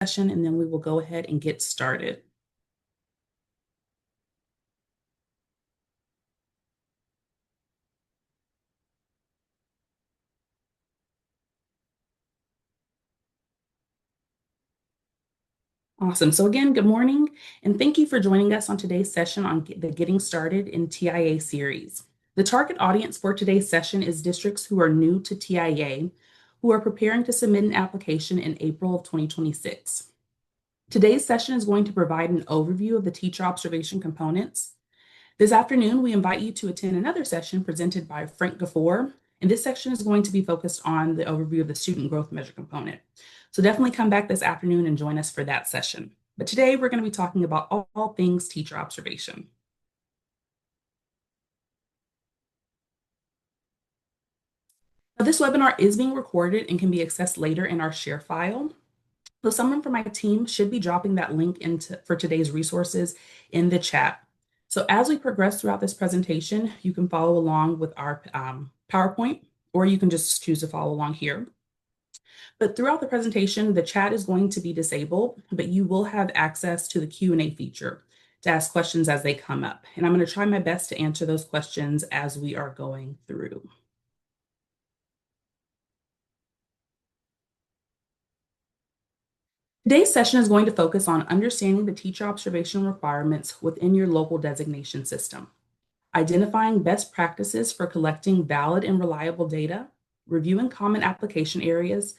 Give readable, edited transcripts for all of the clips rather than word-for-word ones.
session, and then we will go ahead and get started. Awesome. So again, good morning, and thank you for joining us on today's session on the Getting Started in TIA series. The target audience for today's session is districts who are new to TIA, who are preparing to submit an application in April of 2026. Today's session is going to provide an overview of the teacher observation components. This afternoon, we invite you to attend another session presented by Frank Gafor, and this section is going to be focused on the overview of the student growth measure component. So definitely come back this afternoon and join us for that session. But today we're going to be talking about all things teacher observation. Now, this webinar is being recorded and can be accessed later in our share file. So someone from my team should be dropping that link for today's resources in the chat. So as we progress throughout this presentation, you can follow along with our PowerPoint, or you can just choose to follow along here. But throughout the presentation, the chat is going to be disabled, but you will have access to the Q&A feature to ask questions as they come up. And I'm going to try my best to answer those questions as we are going through. Today's session is going to focus on understanding the teacher observation requirements within your local designation system, identifying best practices for collecting valid and reliable data, reviewing common application errors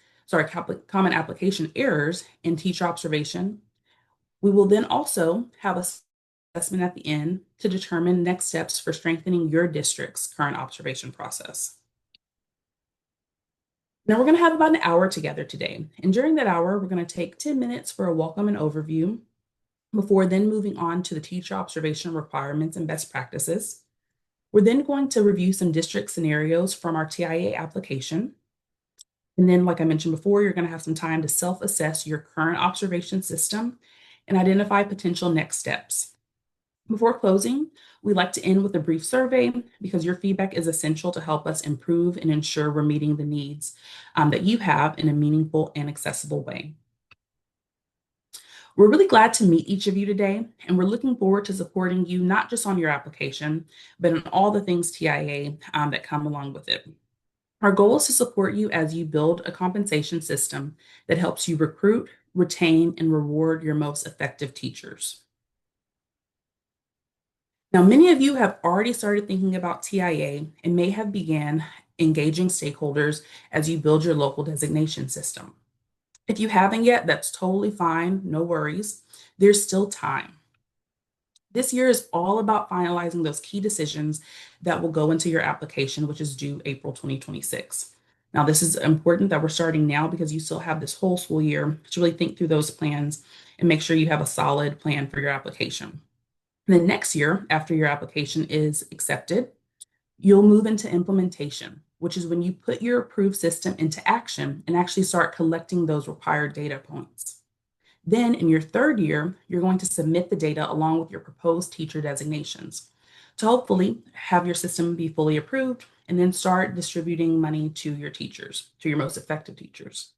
in teacher observation. We will then also have an assessment at the end to determine next steps for strengthening your district's current observation process. Now we're going to have about an hour together today. And during that hour, we're going to take 10 minutes for a welcome and overview before then moving on to the teacher observation requirements and best practices. We're then going to review some district scenarios from our TIA application. And then, like I mentioned before, you're going to have some time to self-assess your current observation system and identify potential next steps. Before closing, we'd like to end with a brief survey because your feedback is essential to help us improve and ensure we're meeting the needs that you have in a meaningful and accessible way. We're really glad to meet each of you today, and we're looking forward to supporting you not just on your application, but in all the things TIA that come along with it. Our goal is to support you as you build a compensation system that helps you recruit, retain, and reward your most effective teachers. Now, many of you have already started thinking about TIA and may have began engaging stakeholders as you build your local designation system. If you haven't yet, that's totally fine, no worries. There's still time. This year is all about finalizing those key decisions that will go into your application, which is due April 2026. Now, this is important that we're starting now because you still have this whole school year to really think through those plans and make sure you have a solid plan for your application. And then next year, after your application is accepted, you'll move into implementation, which is when you put your approved system into action and actually start collecting those required data points. Then in your third year, you're going to submit the data along with your proposed teacher designations to hopefully have your system be fully approved and then start distributing money to your teachers, to your most effective teachers.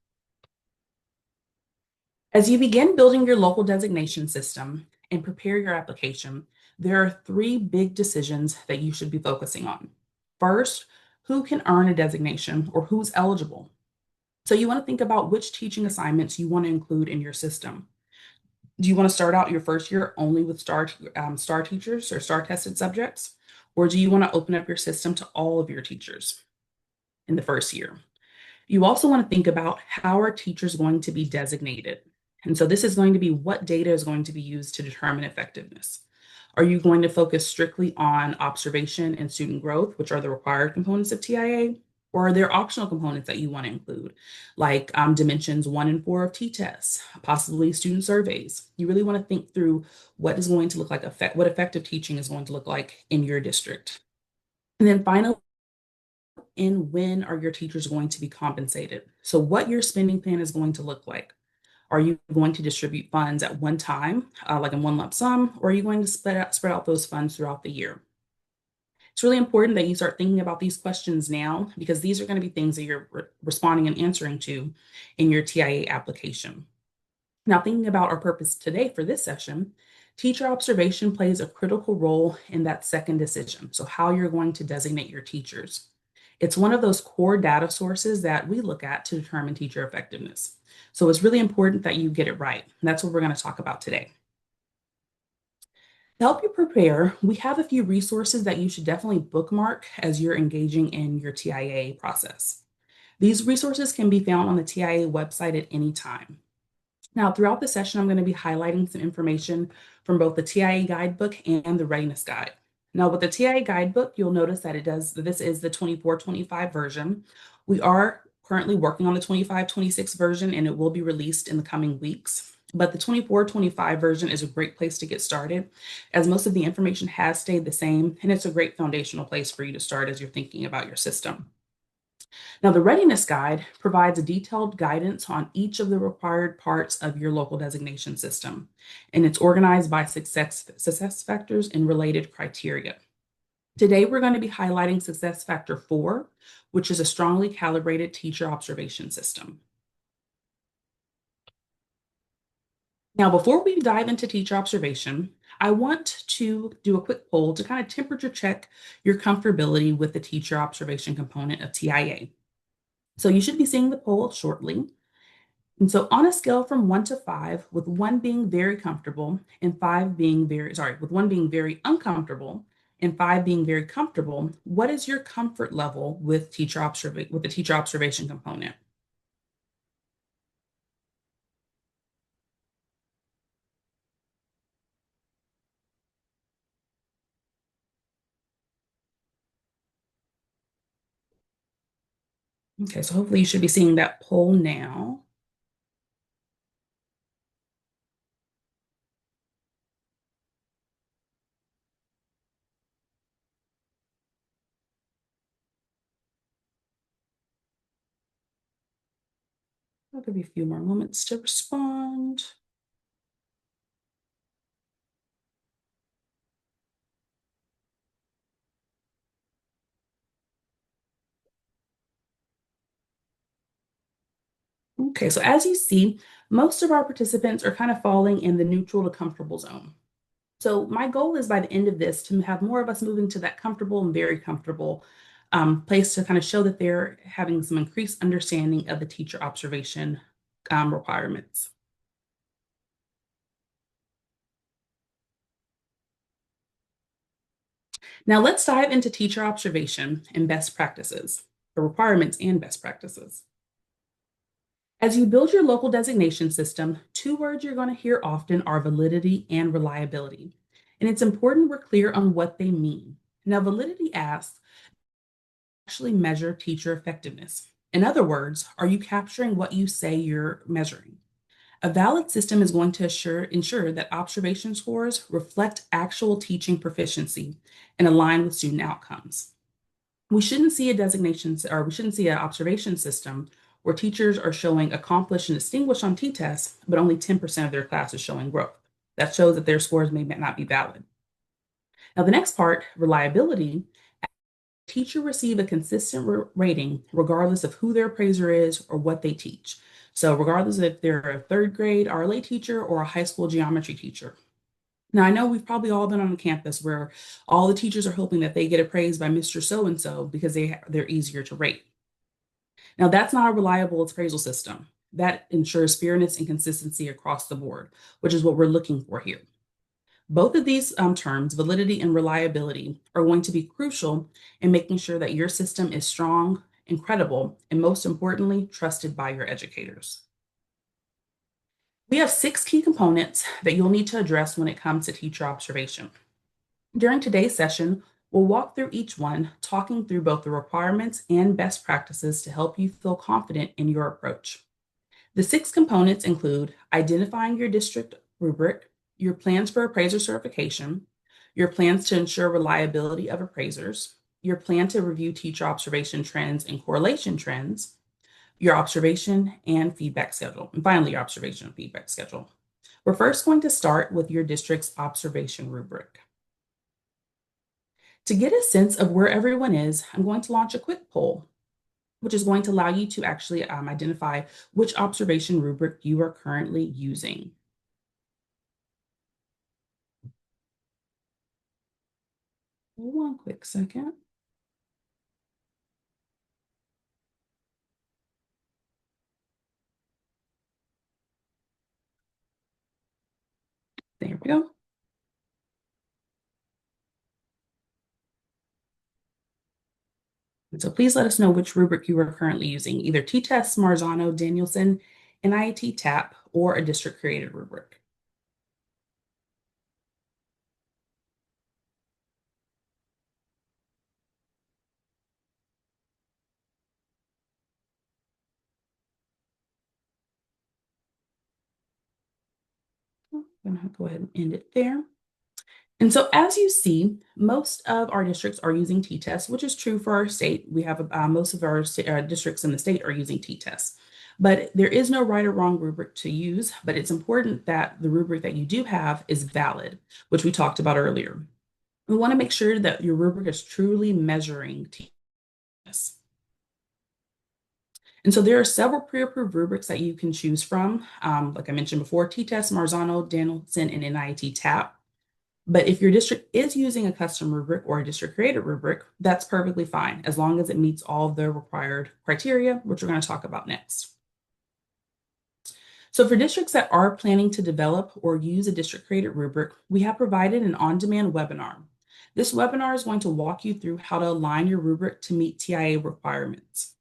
As you begin building your local designation system and prepare your application, there are three big decisions that you should be focusing on. First, who can earn a designation or who's eligible? So you want to think about which teaching assignments you want to include in your system. Do you want to start out your first year only with STAR teachers or STAR tested subjects? Or do you want to open up your system to all of your teachers in the first year? You also want to think about how are teachers going to be designated? And so this is going to be what data is going to be used to determine effectiveness. Are you going to focus strictly on observation and student growth, which are the required components of TIA? Or are there optional components that you want to include, like dimensions 1 and 4 of T-tests, possibly student surveys? You really want to think through what is going to look like, what effective teaching is going to look like in your district. And then finally, when are your teachers going to be compensated? So what your spending plan is going to look like. Are you going to distribute funds at one time, like in one lump sum, or are you going to spread out those funds throughout the year? It's really important that you start thinking about these questions now because these are going to be things that you're responding and answering to in your TIA application. Now, thinking about our purpose today for this session, teacher observation plays a critical role in that second decision. So, how you're going to designate your teachers. It's one of those core data sources that we look at to determine teacher effectiveness. So, it's really important that you get it right. And that's what we're going to talk about today. To help you prepare, we have a few resources that you should definitely bookmark as you're engaging in your TIA process. These resources can be found on the TIA website at any time. Now, throughout the session, I'm going to be highlighting some information from both the TIA guidebook and the readiness guide. Now, with the TIA guidebook, you'll notice that this is the 24-25 version. We are currently working on the 25-26 version, and it will be released in the coming weeks. But the 24-25 version is a great place to get started, as most of the information has stayed the same, and it's a great foundational place for you to start as you're thinking about your system. Now, the readiness guide provides a detailed guidance on each of the required parts of your local designation system, and it's organized by success factors and related criteria. Today, we're going to be highlighting success factor 4, which is a strongly calibrated teacher observation system. Now, before we dive into teacher observation, I want to do a quick poll to kind of temperature check your comfortability with the teacher observation component of TIA. So you should be seeing the poll shortly. And so on a scale from 1 to 5, with 1 being very comfortable and 5 being with 1 being very uncomfortable and 5 being very comfortable, what is your comfort level with the teacher observation component? Okay, so hopefully you should be seeing that poll now. I'll give you a few more moments to respond. Okay, so as you see, most of our participants are kind of falling in the neutral to comfortable zone. So my goal is by the end of this to have more of us moving to that comfortable and very comfortable place to kind of show that they're having some increased understanding of the teacher observation requirements. Now let's dive into teacher observation and best practices, the requirements and best practices. As you build your local designation system, two words you're going to hear often are validity and reliability. And it's important we're clear on what they mean. Now, validity asks, actually measure teacher effectiveness. In other words, are you capturing what you say you're measuring? A valid system is going to ensure that observation scores reflect actual teaching proficiency and align with student outcomes. We shouldn't see we shouldn't see an observation system where teachers are showing accomplished and distinguished on t-tests, but only 10% of their class is showing growth. That shows that their scores may not be valid. Now, the next part, reliability, teacher receive a consistent rating regardless of who their appraiser is or what they teach. So regardless if they're a third grade RLA teacher or a high school geometry teacher. Now, I know we've probably all been on a campus where all the teachers are hoping that they get appraised by Mr. So-and-so because they're easier to rate. Now, that's not a reliable appraisal system. That ensures fairness and consistency across the board, which is what we're looking for here. Both of these terms, validity and reliability, are going to be crucial in making sure that your system is strong and credible, and most importantly, trusted by your educators. We have 6 key components that you'll need to address when it comes to teacher observation. During today's session, we'll walk through each one, talking through both the requirements and best practices to help you feel confident in your approach. The 6 components include identifying your district rubric, your plans for appraiser certification, your plans to ensure reliability of appraisers, your plan to review teacher observation trends and correlation trends, your observation and feedback schedule, and finally, your observation and feedback schedule. We're first going to start with your district's observation rubric. To get a sense of where everyone is, I'm going to launch a quick poll. which is going to allow you to actually identify which observation rubric you are currently using. One quick second. There we go. So please let us know which rubric you are currently using, either T-TESS, Marzano, Danielson, NIET TAP, or a district-created rubric. I'm going to go ahead and end it there. And so as you see, most of our districts are using T-TESS, which is true for our state. We have most of our districts in the state are using T-TESS. But there is no right or wrong rubric to use, but it's important that the rubric that you do have is valid, which we talked about earlier. We want to make sure that your rubric is truly measuring T-TESS. And so there are several pre-approved rubrics that you can choose from. Like I mentioned before, T-TESS, Marzano, Danielson, and NIET TAP. But if your district is using a custom rubric or a district created rubric, that's perfectly fine, as long as it meets all of the required criteria, which we're going to talk about next. So for districts that are planning to develop or use a district created rubric, we have provided an on-demand webinar. This webinar is going to walk you through how to align your rubric to meet TIA requirements.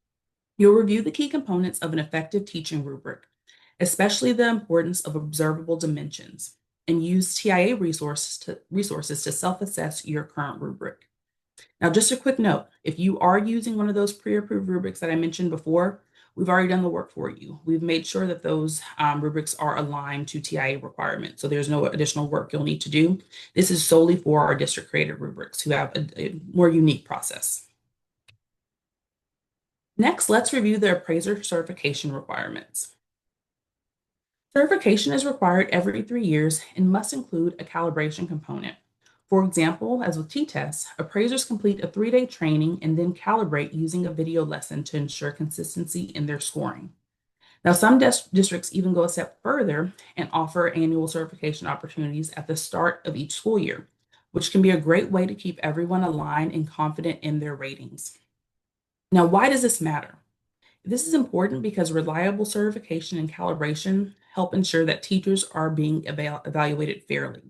You'll review the key components of an effective teaching rubric, especially the importance of observable dimensions, and use TIA resources to self-assess your current rubric. Now, just a quick note, if you are using one of those pre-approved rubrics that I mentioned before, we've already done the work for you. We've made sure that those rubrics are aligned to TIA requirements, so there's no additional work you'll need to do. This is solely for our district-created rubrics who have a more unique process. Next, let's review the appraiser certification requirements. Certification is required every 3 years and must include a calibration component. For example, as with T-TESS, appraisers complete a 3-day training and then calibrate using a video lesson to ensure consistency in their scoring. Now, some districts even go a step further and offer annual certification opportunities at the start of each school year, which can be a great way to keep everyone aligned and confident in their ratings. Now, why does this matter? This is important because reliable certification and calibration help ensure that teachers are being evaluated fairly.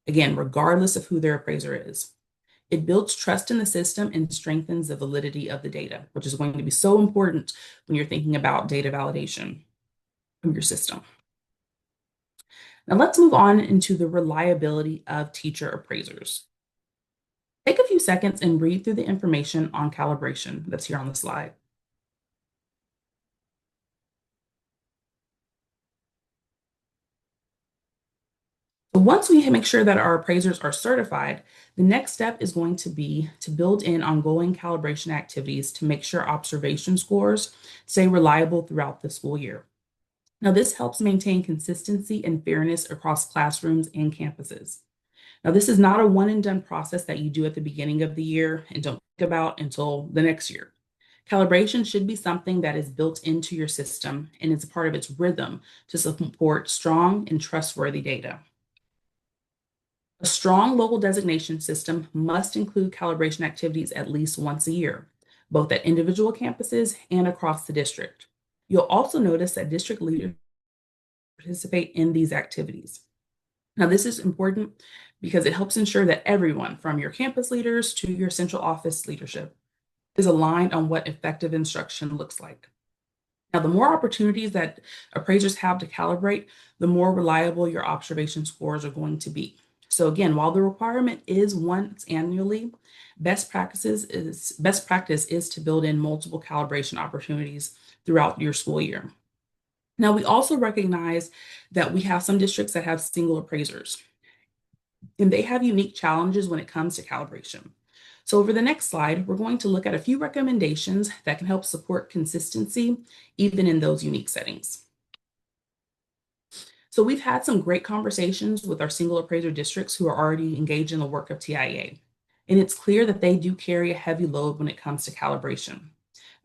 Again, regardless of who their appraiser is. It builds trust in the system and strengthens the validity of the data, which is going to be so important when you're thinking about data validation of your system. Now let's move on into the reliability of teacher appraisers. Take a few seconds and read through the information on calibration that's here on the slide. Once we make sure that our appraisers are certified, the next step is going to be to build in ongoing calibration activities to make sure observation scores stay reliable throughout the school year. Now, this helps maintain consistency and fairness across classrooms and campuses. Now, this is not a one and done process that you do at the beginning of the year and don't think about until the next year. Calibration should be something that is built into your system and is a part of its rhythm to support strong and trustworthy data. A strong local designation system must include calibration activities at least once a year, both at individual campuses and across the district. You'll also notice that district leaders participate in these activities. Now, this is important because it helps ensure that everyone, from your campus leaders to your central office leadership, is aligned on what effective instruction looks like. Now, the more opportunities that appraisers have to calibrate, the more reliable your observation scores are going to be. So again, while the requirement is once annually, best practice is to build in multiple calibration opportunities throughout your school year. Now, we also recognize that we have some districts that have single appraisers, and they have unique challenges when it comes to calibration. So over the next slide, we're going to look at a few recommendations that can help support consistency, even in those unique settings. So we've had some great conversations with our single appraiser districts who are already engaged in the work of TIA. And it's clear that they do carry a heavy load when it comes to calibration.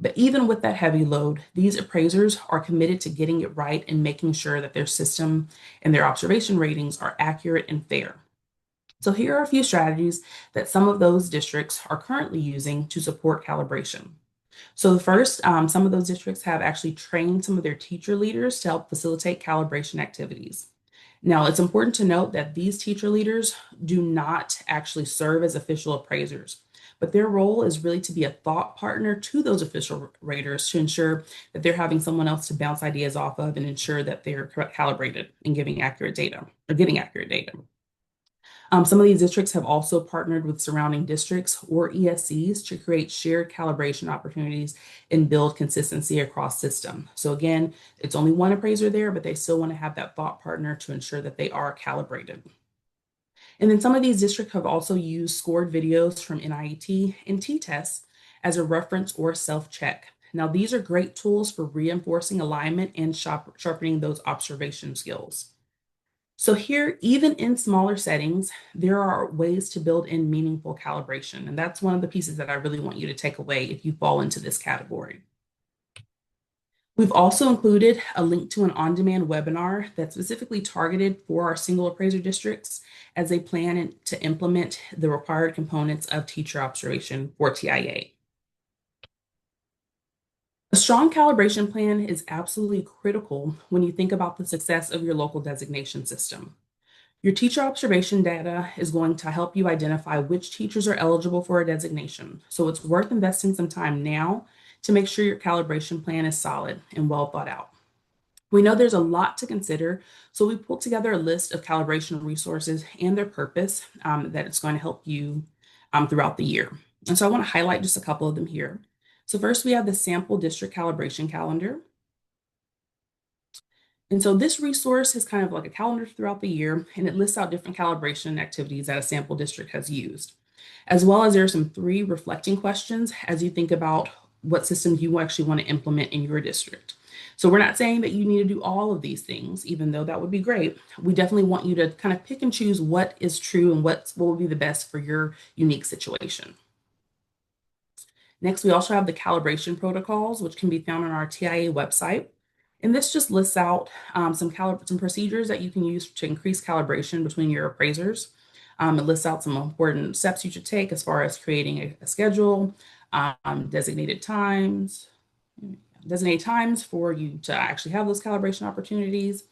But even with that heavy load, these appraisers are committed to getting it right and making sure that their system and their observation ratings are accurate and fair. So here are a few strategies that some of those districts are currently using to support calibration. So the first, some of those districts have actually trained some of their teacher leaders to help facilitate calibration activities. Now, it's important to note that these teacher leaders do not actually serve as official appraisers, but their role is really to be a thought partner to those official raters to ensure that they're having someone else to bounce ideas off of and ensure that they're calibrated and giving accurate data or getting accurate data. Some of these districts have also partnered with surrounding districts or ESCs to create shared calibration opportunities and build consistency across system. So again, it's only one appraiser there, but they still want to have that thought partner to ensure that they are calibrated. And then some of these districts have also used scored videos from NIET and T-tests as a reference or self-check. Now, these are great tools for reinforcing alignment and sharpening those observation skills. So here, even in smaller settings, there are ways to build in meaningful calibration. And that's one of the pieces that I really want you to take away if you fall into this category. We've also included a link to an on-demand webinar that's specifically targeted for our single appraiser districts as they plan to implement the required components of teacher observation for TIA. A strong calibration plan is absolutely critical when you think about the success of your local designation system. Your teacher observation data is going to help you identify which teachers are eligible for a designation. So it's worth investing some time now to make sure your calibration plan is solid and well thought out. We know there's a lot to consider, so we pulled together a list of calibration resources and their purpose that it's going to help you throughout the year. And so I want to highlight just a couple of them here. So first we have the sample district calibration calendar. And so this resource is kind of like a calendar throughout the year, and it lists out different calibration activities that a sample district has used, as well as there are some 3 reflecting questions as you think about what systems you actually want to implement in your district. So we're not saying that you need to do all of these things, even though that would be great. We definitely want you to kind of pick and choose what is true and what will be the best for your unique situation. Next, we also have the calibration protocols, which can be found on our TIA website. And this just lists out some procedures that you can use to increase calibration between your appraisers. It lists out some important steps you should take as far as creating a schedule, designated times for you to actually have those calibration opportunities.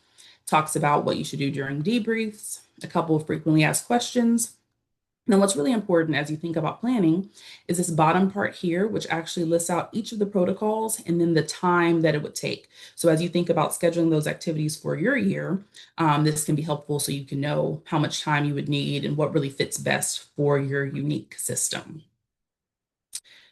Talks about what you should do during debriefs, a couple of frequently asked questions. Now, what's really important as you think about planning is this bottom part here, which actually lists out each of the protocols and then the time that it would take. So as you think about scheduling those activities for your year, this can be helpful so you can know how much time you would need and what really fits best for your unique system.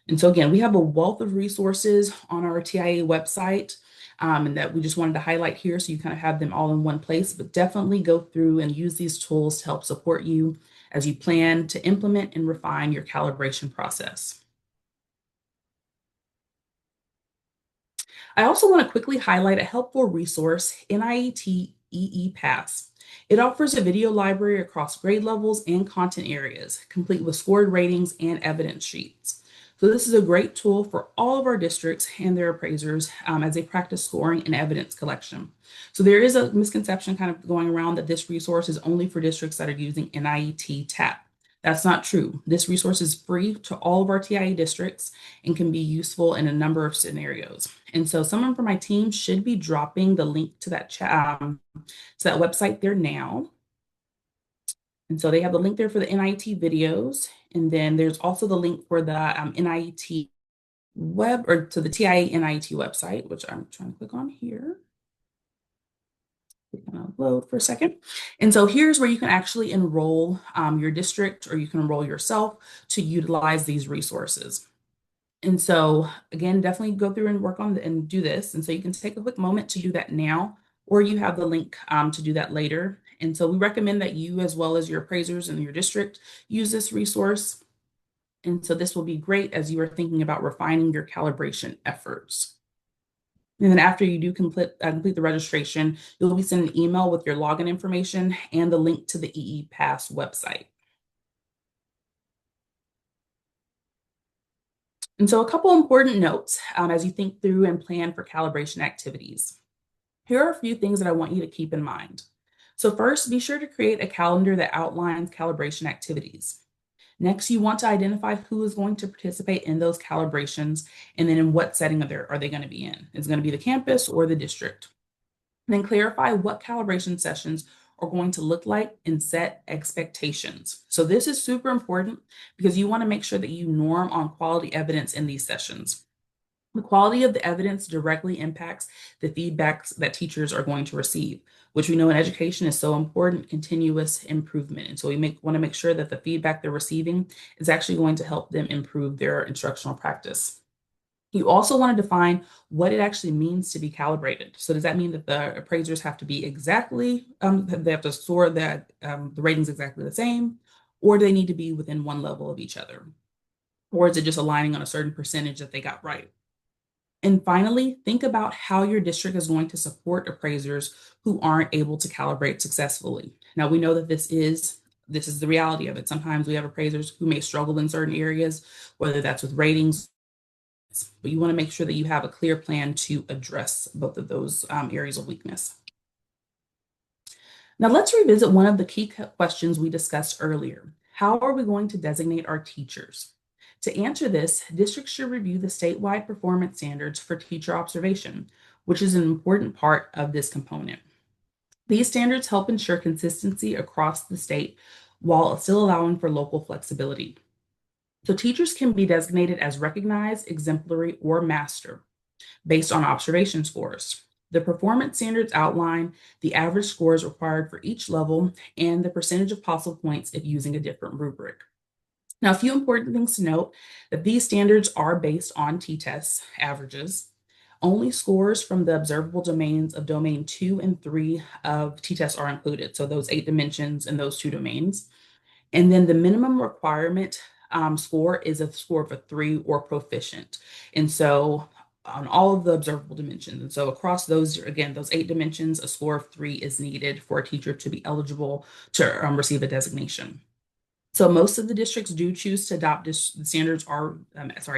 And so again, we have a wealth of resources on our TIA website and that we just wanted to highlight here so you kind of have them all in one place, but definitely go through and use these tools to help support you as you plan to implement and refine your calibration process. I also want to quickly highlight a helpful resource, NIET EE Pass. It offers a video library across grade levels and content areas, complete with scored ratings and evidence sheets. So this is a great tool for all of our districts and their appraisers as they practice scoring and evidence collection. So there is a misconception kind of going around that this resource is only for districts that are using NIET TAP. That's not true. This resource is free to all of our TIA districts and can be useful in a number of scenarios. And so someone from my team should be dropping the link to that website there now. And so they have the link there for the NIET videos. And then there's also the link for the NIET web or to the TIA NIET website, which I'm trying to click on here. We're going to load for a second. And so here's where you can actually enroll your district or you can enroll yourself to utilize these resources. And so again, definitely go through and work on and do this. And so you can take a quick moment to do that now, or you have the link to do that later. And so we recommend that you, as well as your appraisers in your district, use this resource. And so this will be great as you are thinking about refining your calibration efforts. And then after you do complete the registration, you'll be sent an email with your login information and the link to the EE Pass website. And so a couple important notes as you think through and plan for calibration activities. Here are a few things that I want you to keep in mind. So first, be sure to create a calendar that outlines calibration activities. Next, you want to identify who is going to participate in those calibrations and then in what setting are they going to be in. Is it going to be the campus or the district? And then clarify what calibration sessions are going to look like and set expectations. So this is super important because you want to make sure that you norm on quality evidence in these sessions. The quality of the evidence directly impacts the feedbacks that teachers are going to receive, which we know in education is so important, continuous improvement. And so want to make sure that the feedback they're receiving is actually going to help them improve their instructional practice. You also want to define what it actually means to be calibrated. So does that mean that the appraisers have to be exactly, they have to score that the ratings exactly the same, or do they need to be within one level of each other? Or is it just aligning on a certain percentage that they got right? And finally, think about how your district is going to support appraisers who aren't able to calibrate successfully. Now we know that this is the reality of it. Sometimes we have appraisers who may struggle in certain areas, whether that's with ratings, but you want to make sure that you have a clear plan to address both of those areas of weakness. Now let's revisit one of the key questions we discussed earlier. How are we going to designate our teachers? To answer this, districts should review the statewide performance standards for teacher observation, which is an important part of this component. These standards help ensure consistency across the state while still allowing for local flexibility. So teachers can be designated as recognized, exemplary, or master based on observation scores. The performance standards outline the average scores required for each level and the percentage of possible points if using a different rubric. Now, a few important things to note that these standards are based on t-test averages. Only scores from the observable domains of domain 2 and 3 of t-test are included. So those 8 dimensions and those 2 domains. And then the minimum requirement score is a score of a 3 or proficient. And so on all of the observable dimensions. And so across those, again, those 8 dimensions, a score of 3 is needed for a teacher to be eligible to receive a designation. So most of the districts do choose to adopt the standards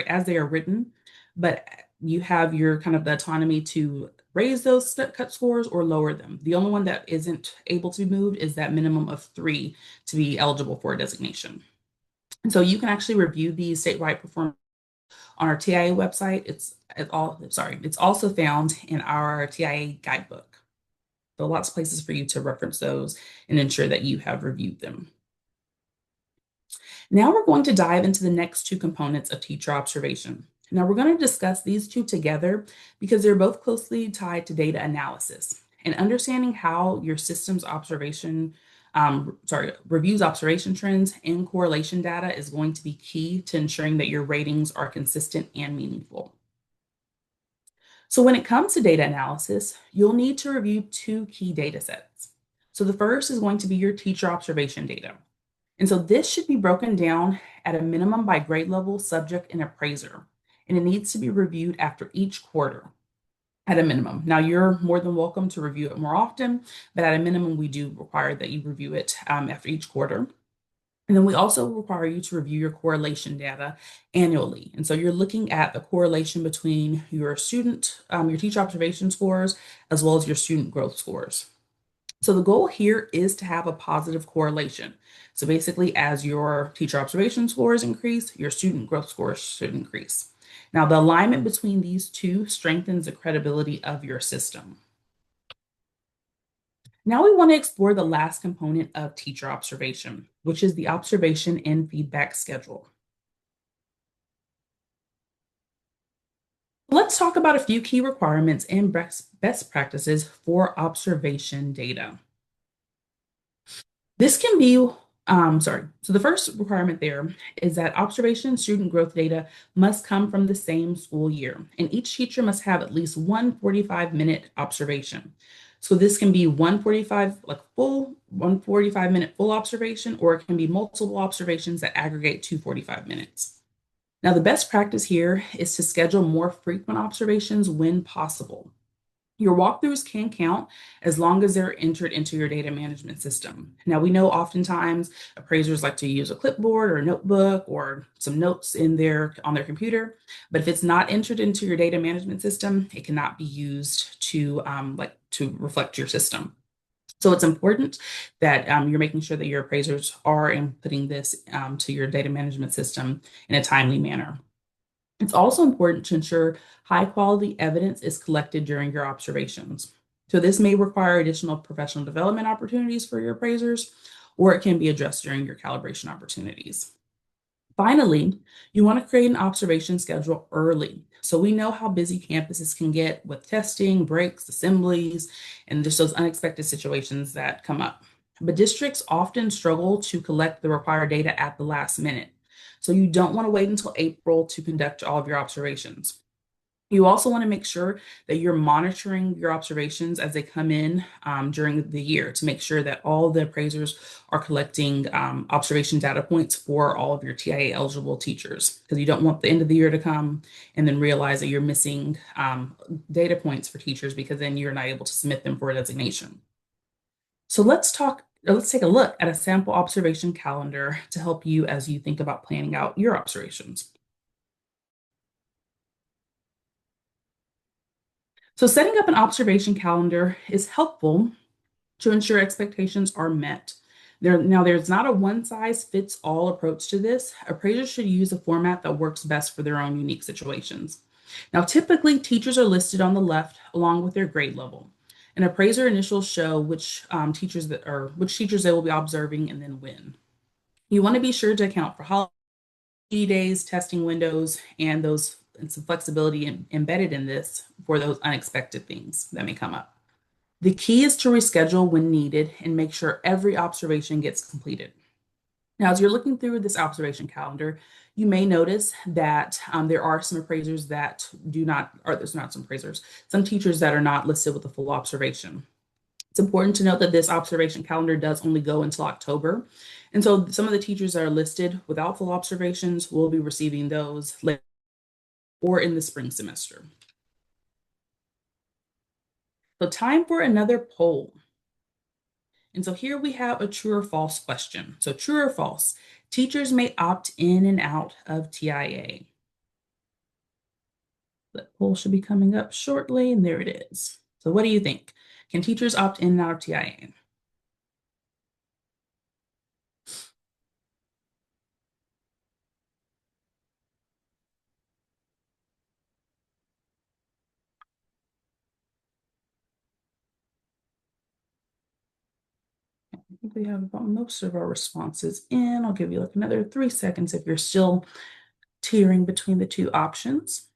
as they are written, but you have your kind of the autonomy to raise those cut scores or lower them. The only one that isn't able to be moved is that minimum of 3 to be eligible for a designation. And so you can actually review these statewide performance on our TIA website. It's also found in our TIA guidebook. So lots of places for you to reference those and ensure that you have reviewed them. Now we're going to dive into the next two components of teacher observation. Now we're going to discuss these two together because they're both closely tied to data analysis and understanding how your system's reviews observation trends and correlation data is going to be key to ensuring that your ratings are consistent and meaningful. So when it comes to data analysis, you'll need to review two key data sets. So the first is going to be your teacher observation data. And so this should be broken down at a minimum by grade level, subject, and appraiser. And it needs to be reviewed after each quarter at a minimum. Now, you're more than welcome to review it more often, but at a minimum, we do require that you review it after each quarter. And then we also require you to review your correlation data annually. And so you're looking at the correlation between your teacher observation scores, as well as your student growth scores. So the goal here is to have a positive correlation. So basically, as your teacher observation scores increase, your student growth scores should increase. Now, the alignment between these two strengthens the credibility of your system. Now we want to explore the last component of teacher observation, which is the observation and feedback schedule. Let's talk about a few key requirements and best practices for observation data. This can be, so the first requirement there is that observation student growth data must come from the same school year, and each teacher must have at least one 45-minute observation. So this can be one 45-minute full observation, or it can be multiple observations that aggregate to 45 minutes. Now, the best practice here is to schedule more frequent observations when possible. Your walkthroughs can count as long as they're entered into your data management system. Now, we know oftentimes appraisers like to use a clipboard or a notebook or some notes in their on their computer, but if it's not entered into your data management system, it cannot be used to reflect your system. So it's important that you're making sure that your appraisers are inputting this to your data management system in a timely manner. It's also important to ensure high quality evidence is collected during your observations. So, this may require additional professional development opportunities for your appraisers, or it can be addressed during your calibration opportunities. Finally, you want to create an observation schedule early. So, we know how busy campuses can get with testing, breaks, assemblies, and just those unexpected situations that come up. But districts often struggle to collect the required data at the last minute. So you don't want to wait until April to conduct all of your observations. You also want to make sure that you're monitoring your observations as they come in during the year to make sure that all the appraisers are collecting observation data points for all of your TIA eligible teachers, because you don't want the end of the year to come and then realize that you're missing data points for teachers because then you're not able to submit them for a designation. So let's take a look at a sample observation calendar to help you as you think about planning out your observations. So setting up an observation calendar is helpful to ensure expectations are met. There's not a one size fits all approach to this. Appraisers should use a format that works best for their own unique situations. Now, typically, teachers are listed on the left along with their grade level. An appraiser initials show which teachers they will be observing and then when. You want to be sure to account for holiday days, testing windows, and some flexibility embedded in this for those unexpected things that may come up. The key is to reschedule when needed and make sure every observation gets completed. Now, as you're looking through this observation calendar, you may notice that there are some appraisers that do not, or there's not some appraisers, some teachers that are not listed with a full observation. It's important to note that this observation calendar does only go until October. And so some of the teachers that are listed without full observations will be receiving those later or in the spring semester. So time for another poll. And so here we have a true or false question. So true or false, teachers may opt in and out of TIA. The poll should be coming up shortly, and there it is. So what do you think? Can teachers opt in and out of TIA? I think we have about most of our responses in. I'll give you like another 3 seconds if you're still teetering between the two options.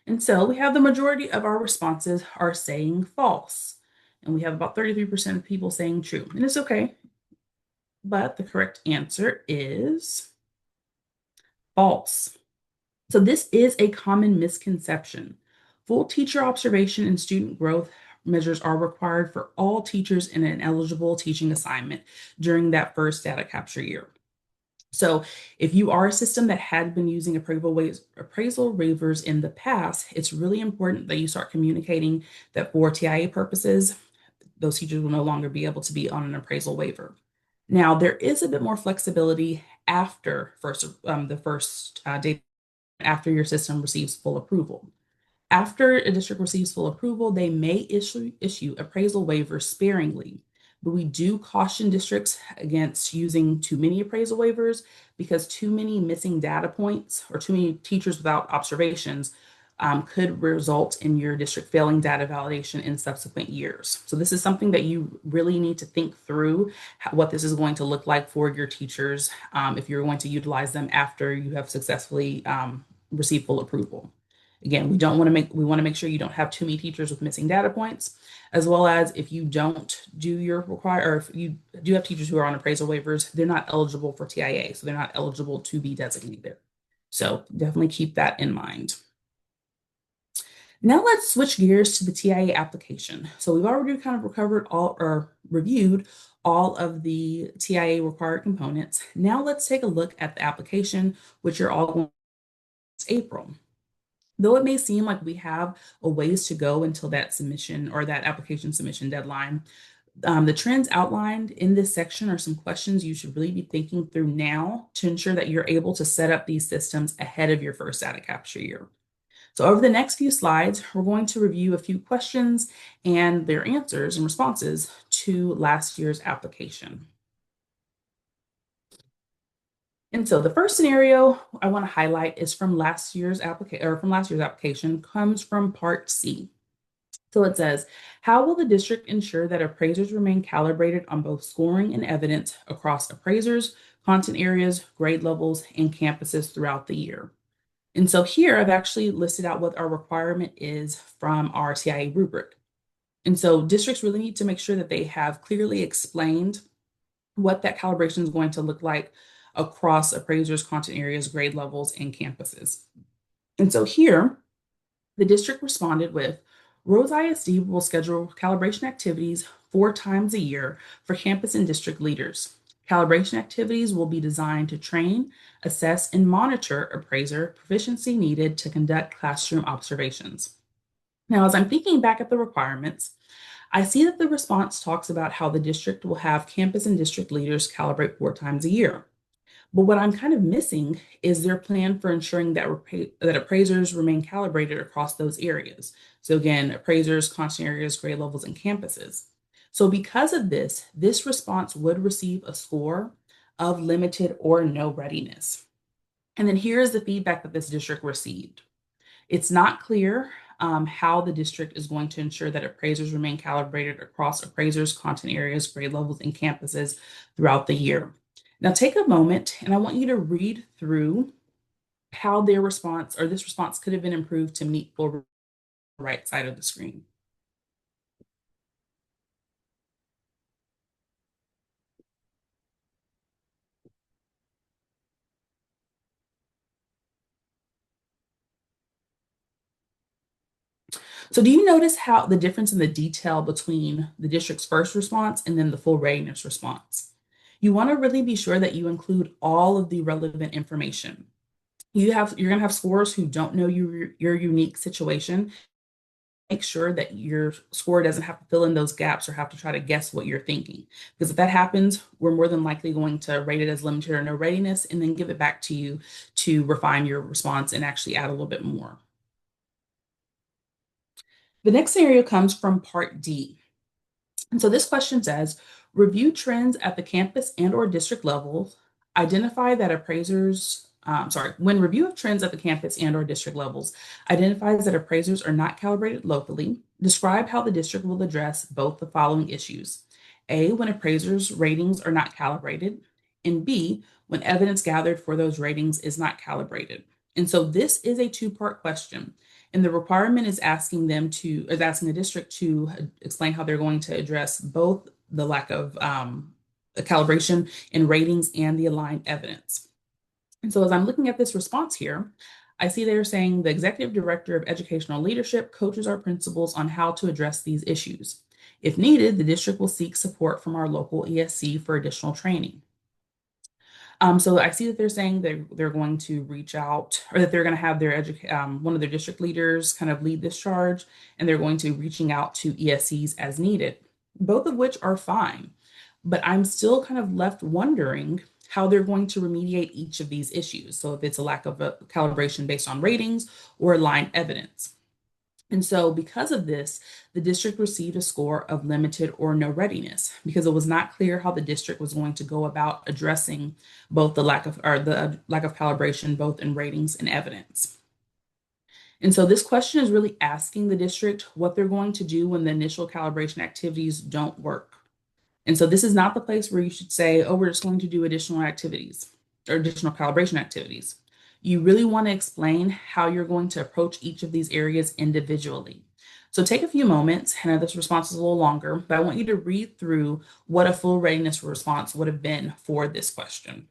And so we have the majority of our responses are saying false. And we have about 33% of people saying true. And it's okay. But the correct answer is false. So this is a common misconception. Full teacher observation and student growth measures are required for all teachers in an eligible teaching assignment during that first data capture year. So if you are a system that had been using appraisal waivers in the past, it's really important that you start communicating that for TIA purposes, those teachers will no longer be able to be on an appraisal waiver. Now, there is a bit more flexibility after the first data after your system receives full approval. After a district receives full approval, they may issue appraisal waivers sparingly, but we do caution districts against using too many appraisal waivers because too many missing data points or too many teachers without observations could result in your district failing data validation in subsequent years. So this is something that you really need to think through what this is going to look like for your teachers if you're going to utilize them after you have successfully received full approval. Again, we want to make sure you don't have too many teachers with missing data points, as well as if you don't do your or if you do have teachers who are on appraisal waivers, they're not eligible for TIA, so they're not eligible to be designated. So definitely keep that in mind. Now let's switch gears to the TIA application. So we've already kind of reviewed all of the TIA required components. Now let's take a look at the application, which you're all going to April. Though it may seem like we have a ways to go until that submission or that application submission deadline, the trends outlined in this section are some questions you should really be thinking through now to ensure that you're able to set up these systems ahead of your first data capture year. So over the next few slides, we're going to review a few questions and their answers and responses to last year's application. And so the first scenario I want to highlight is from last year's application, comes from Part C. So it says, how will the district ensure that appraisers remain calibrated on both scoring and evidence across appraisers, content areas, grade levels, and campuses throughout the year? And so here I've actually listed out what our requirement is from our TIA rubric. And so districts really need to make sure that they have clearly explained what that calibration is going to look like across appraisers, content areas, grade levels, and campuses. And so here, the district responded with, Rose ISD will schedule calibration activities 4 times a year for campus and district leaders. Calibration activities will be designed to train, assess, and monitor appraiser proficiency needed to conduct classroom observations. Now, as I'm thinking back at the requirements, I see that the response talks about how the district will have campus and district leaders calibrate 4 times a year. But what I'm kind of missing is their plan for ensuring that, that appraisers remain calibrated across those areas. So again, appraisers, content areas, grade levels, and campuses. So because of this, this response would receive a score of limited or no readiness. And then here's the feedback that this district received. It's not clear how the district is going to ensure that appraisers remain calibrated across appraisers, content areas, grade levels, and campuses throughout the year. Now take a moment and I want you to read through how their response or this response could have been improved to meet the right side of the screen. So do you notice how the difference in the detail between the district's first response and then the full readiness response? You want to really be sure that you include all of the relevant information. You're going to have scorers who don't know your unique situation. Make sure that your scorer doesn't have to fill in those gaps or have to try to guess what you're thinking. Because if that happens, we're more than likely going to rate it as limited or no readiness and then give it back to you to refine your response and actually add a little bit more. The next scenario comes from Part D. And so this question says, review trends at the campus and or district levels, identify that appraisers, when review of trends at the campus and or district levels identifies that appraisers are not calibrated locally, describe how the district will address both the following issues. A, when appraisers' ratings are not calibrated, and B, when evidence gathered for those ratings is not calibrated. And so this is a two-part question. And the requirement is asking the district to explain how they're going to address both the lack of calibration in ratings and the aligned evidence. And so as I'm looking at this response here, I see they're saying the executive director of educational leadership coaches our principals on how to address these issues. If needed, the district will seek support from our local ESC for additional training. So I see that they're saying they're going to reach out, or that they're going to have their one of their district leaders kind of lead this charge, and they're going to be reaching out to ESCs as needed, both of which are fine. But I'm still kind of left wondering how they're going to remediate each of these issues. So if it's a lack of a calibration based on ratings or aligned evidence. And so, because of this, the district received a score of limited or no readiness because it was not clear how the district was going to go about addressing both the lack of calibration, both in ratings and evidence. And so, this question is really asking the district what they're going to do when the initial calibration activities don't work. And so this is not the place where you should say, oh, we're just going to do additional activities or additional calibration activities. You really want to explain how you're going to approach each of these areas individually. So take a few moments. I know this response is a little longer, but I want you to read through what a full readiness response would have been for this question.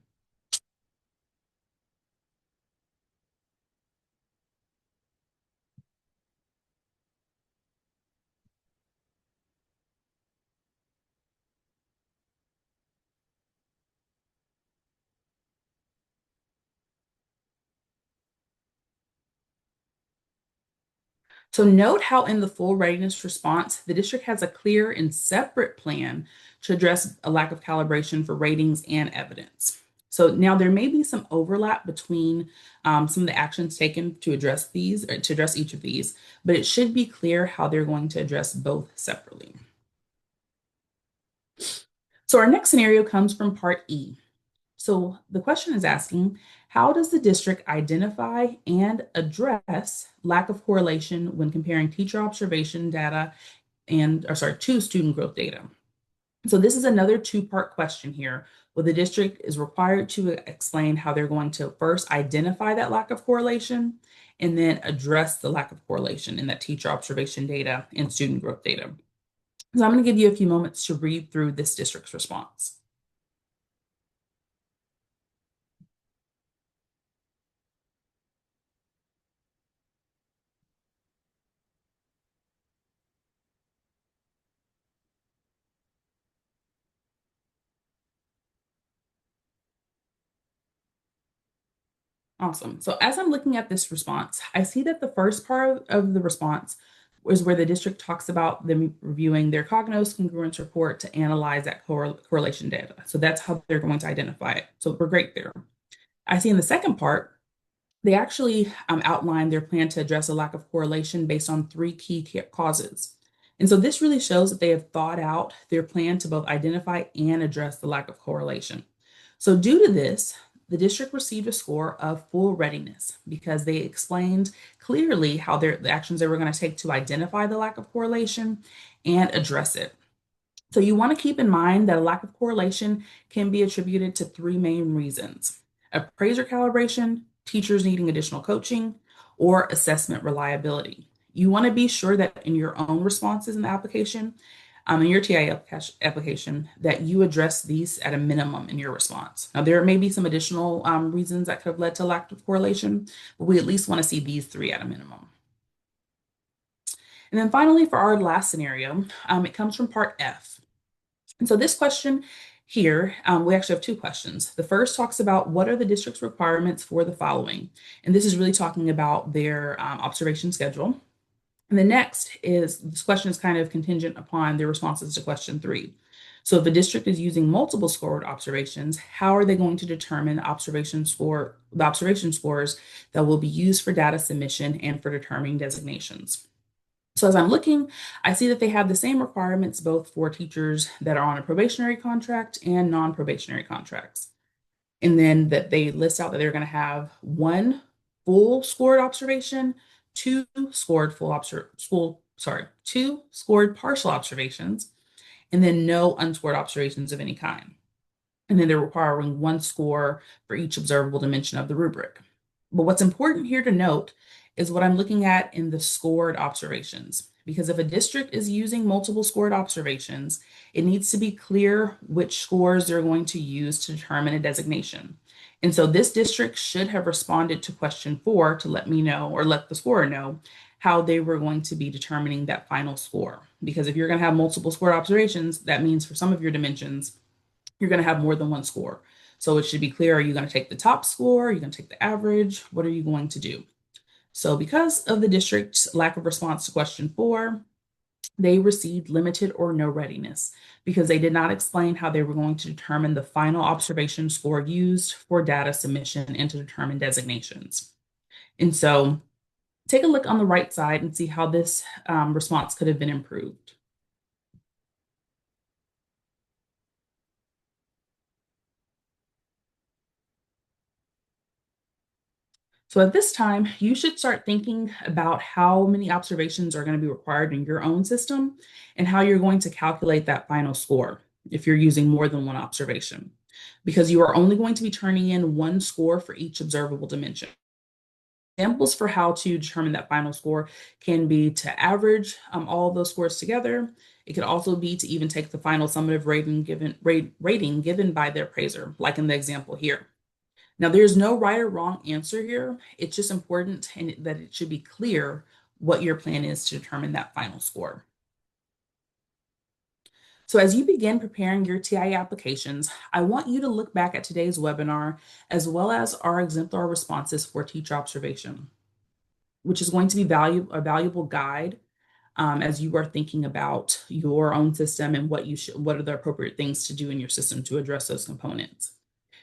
So note how in the full readiness response, the district has a clear and separate plan to address a lack of calibration for ratings and evidence. So now there may be some overlap between some of the actions taken to address these or to address each of these, but it should be clear how they're going to address both separately. So our next scenario comes from part E. So the question is asking, how does the district identify and address lack of correlation when comparing teacher observation data to student growth data? So this is another two-part question here, where the district is required to explain how they're going to first identify that lack of correlation and then address the lack of correlation in that teacher observation data and student growth data. So I'm going to give you a few moments to read through this district's response. Awesome. So as I'm looking at this response, I see that the first part of the response is where the district talks about them reviewing their Cognos congruence report to analyze that correlation data. So that's how they're going to identify it. So we're great there. I see in the second part, they actually outline their plan to address a lack of correlation based on three key causes. And so this really shows that they have thought out their plan to both identify and address the lack of correlation. So due to this, the district received a score of full readiness because they explained clearly how the actions they were going to take to identify the lack of correlation and address it. So you want to keep in mind that a lack of correlation can be attributed to three main reasons: appraiser calibration, teachers needing additional coaching, or assessment reliability. You want to be sure that in your own responses in the application, in your TI application, that you address these at a minimum in your response. Now, there may be some additional reasons that could have led to lack of correlation, but we at least want to see these three at a minimum. And then finally, for our last scenario, it comes from part F. And so this question here, we actually have two questions. The first talks about what are the district's requirements for the following? And this is really talking about their observation schedule. And the next is, this question is kind of contingent upon their responses to question 3. So if the district is using multiple scored observations, how are they going to determine the observation scores that will be used for data submission and for determining designations? So as I'm looking, I see that they have the same requirements both for teachers that are on a probationary contract and non-probationary contracts. And then that they list out that they're going to have one full scored observation, two scored two scored partial observations, and then no unscored observations of any kind. And then they're requiring one score for each observable dimension of the rubric. But what's important here to note is what I'm looking at in the scored observations. Because if a district is using multiple scored observations, it needs to be clear which scores they're going to use to determine a designation. And so this district should have responded to question 4 to let me know, or let the scorer know, how they were going to be determining that final score. Because if you're going to have multiple scored observations, that means for some of your dimensions, you're going to have more than one score. So it should be clear, are you going to take the top score? Are you going to take the average? What are you going to do? So because of the district's lack of response to question 4, they received limited or no readiness because they did not explain how they were going to determine the final observation score used for data submission and to determine designations. And so take a look on the right side and see how this response could have been improved. So at this time, you should start thinking about how many observations are going to be required in your own system and how you're going to calculate that final score if you're using more than one observation, because you are only going to be turning in one score for each observable dimension. Examples for how to determine that final score can be to average all of those scores together. It could also be to even take the final summative rating given by the appraiser, like in the example here. Now, there's no right or wrong answer here. It's just important that it should be clear what your plan is to determine that final score. So as you begin preparing your TIE applications, I want you to look back at today's webinar as well as our exemplar responses for teacher observation. which is going to be a valuable guide as you are thinking about your own system and what are the appropriate things to do in your system to address those components.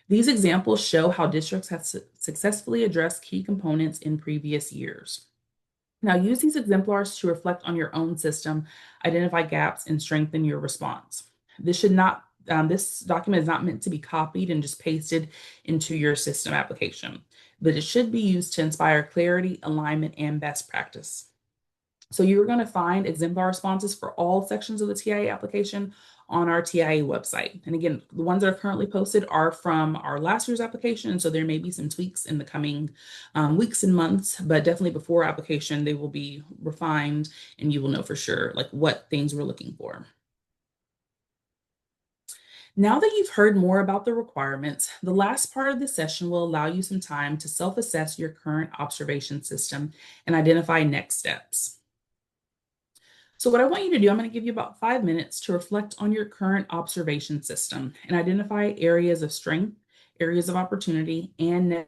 These examples show how districts have successfully addressed key components in previous years. Now, use these exemplars to reflect on your own system, identify gaps, and strengthen your response. This document is not meant to be copied and just pasted into your system application, but it should be used to inspire clarity, alignment, and best practice. So you're going to find exemplar responses for all sections of the TIA application on our TIA website. And again, the ones that are currently posted are from our last year's application. So there may be some tweaks in the coming weeks and months, but definitely before application, they will be refined and you will know for sure like what things we're looking for. Now that you've heard more about the requirements, the last part of the session will allow you some time to self-assess your current observation system and identify next steps. So what I want you to do, I'm going to give you about 5 minutes to reflect on your current observation system and identify areas of strength, areas of opportunity, and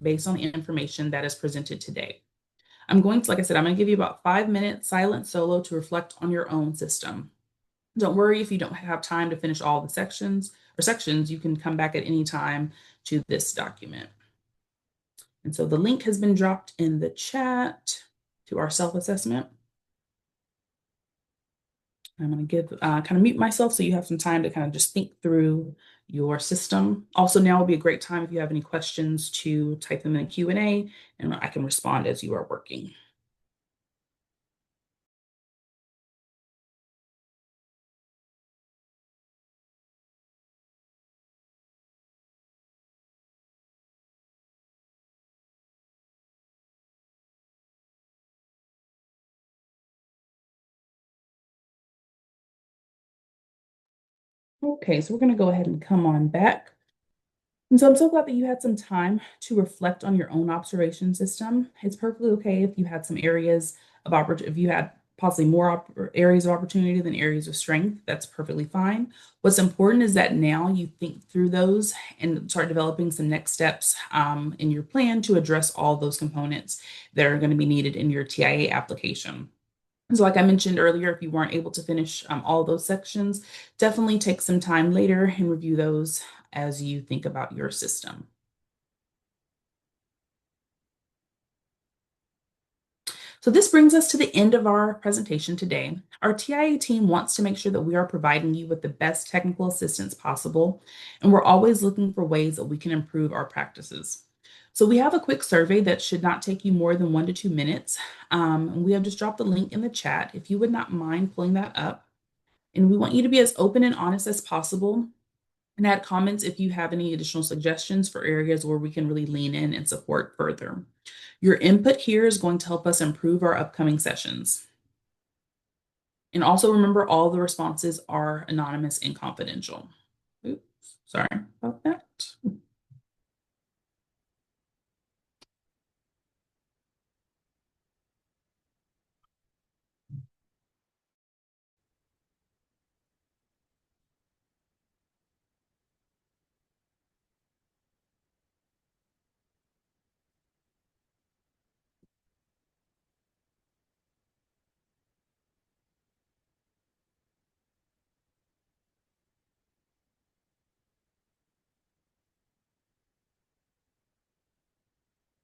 based on the information that is presented today. Like I said, I'm going to give you about 5 minutes silent solo to reflect on your own system. Don't worry if you don't have time to finish all the sections, you can come back at any time to this document. And so the link has been dropped in the chat to our self-assessment. I'm going to kind of mute myself so you have some time to kind of just think through your system. Also, now would be a great time if you have any questions to type them in the Q&A and I can respond as you are working. Okay, so we're going to go ahead and come on back. And so I'm so glad that you had some time to reflect on your own observation system. It's perfectly okay if you had some areas of opportunity, if you had possibly more areas of opportunity than areas of strength, that's perfectly fine. What's important is that now you think through those and start developing some next steps in your plan to address all those components that are going to be needed in your TIA application. So like I mentioned earlier, if you weren't able to finish all those sections, definitely take some time later and review those as you think about your system. So this brings us to the end of our presentation today. Our TIA team wants to make sure that we are providing you with the best technical assistance possible, and we're always looking for ways that we can improve our practices. So we have a quick survey that should not take you more than 1 to 2 minutes. And we have just dropped the link in the chat if you would not mind pulling that up. And we want you to be as open and honest as possible and add comments if you have any additional suggestions for areas where we can really lean in and support further. Your input here is going to help us improve our upcoming sessions. And also remember, all the responses are anonymous and confidential. Oops, sorry about that.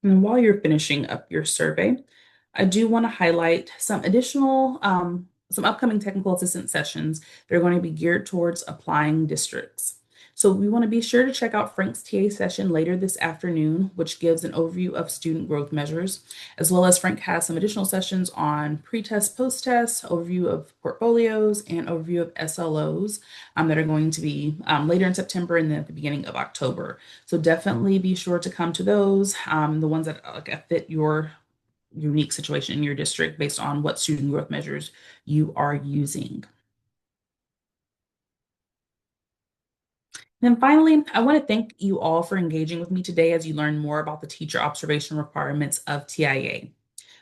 And while you're finishing up your survey, I do want to highlight some additional, some upcoming technical assistance sessions that are going to be geared towards applying districts. So we want to be sure to check out Frank's TA session later this afternoon, which gives an overview of student growth measures, as well as Frank has some additional sessions on pre-test, post-test, overview of portfolios, and overview of SLOs that are going to be later in September and then at the beginning of October. So definitely be sure to come to those, the ones that fit your unique situation in your district based on what student growth measures you are using. And then finally, I want to thank you all for engaging with me today as you learn more about the teacher observation requirements of TIA.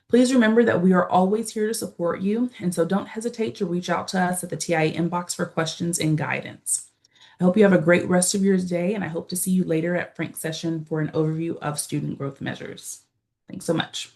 Please remember that we are always here to support you, and so don't hesitate to reach out to us at the TIA inbox for questions and guidance. I hope you have a great rest of your day, and I hope to see you later at Frank's session for an overview of student growth measures. Thanks so much.